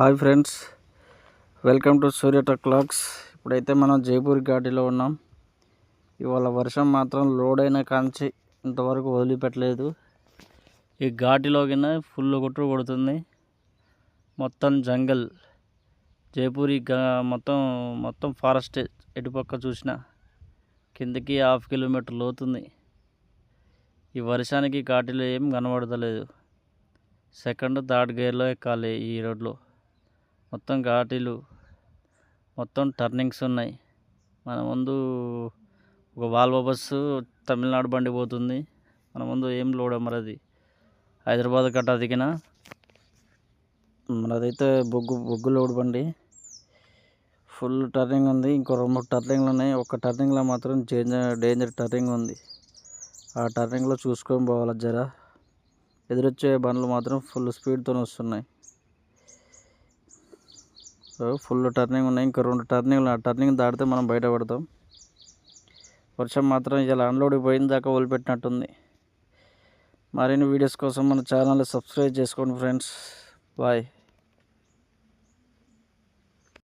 Hi friends, welcome to Surya truck vlogs. ఇప్పుడైతే మనం జైపూర్ ఘాటీలో ఉన్నాం. ఇవాళ వర్షం మాత్రం లోడ్ అయిన కాంచి ఇంతవరకు వదిలిపెట్టలేదు. ఈ ఘాటీలో కింద ఫుల్ కొడుతుంది. మొత్తం జంగల్ జైపూర్ మొత్తం ఫారెస్ట్. ఎటుపక్క చూసిన కిందకి 1/2 కిలోమీటర్ లోతుంది. ఈ వర్షానికి ఘాటీలో ఏం కనబడతలేదు. సెకండ్ థర్డ్ గేర్లో ఎక్కాలి. ఈ రోడ్లో మొత్తం ఘాటీలు, మొత్తం టర్నింగ్స్ ఉన్నాయి. మన ముందు ఒక వాల్వో బస్సు తమిళనాడు బండి పోతుంది. మన ముందు ఏం లోడ్ మరది హైదరాబాద్ కట్ట దిగిన మనదైతే బొగ్గు లోడ్ బండి. ఫుల్ టర్నింగ్ ఉంది. ఇంకో 2 టర్నింగ్లు ఉన్నాయి. ఒక టర్నింగ్లో మాత్రం డేంజర్ టర్నింగ్ ఉంది. ఆ టర్నింగ్లో చూసుకొని పోవాలి. జర ఎదురొచ్చే బండ్లు మాత్రం ఫుల్ స్పీడ్తో వస్తున్నాయి. ఫుల్ టర్నింగ్ ఉన్నాయి. ఇంకా 2 టర్నింగ్లు. ఆ టర్నింగ్ దాటితే మనం బయటపడతాం. వర్షం మాత్రం ఇలా అన్లోడ్ పోయిన దాకా వదిలిపెట్టినట్టుంది. మరిన్ని వీడియోస్ కోసం మన ఛానల్ని సబ్స్క్రైబ్ చేసుకోండి ఫ్రెండ్స్. బాయ్.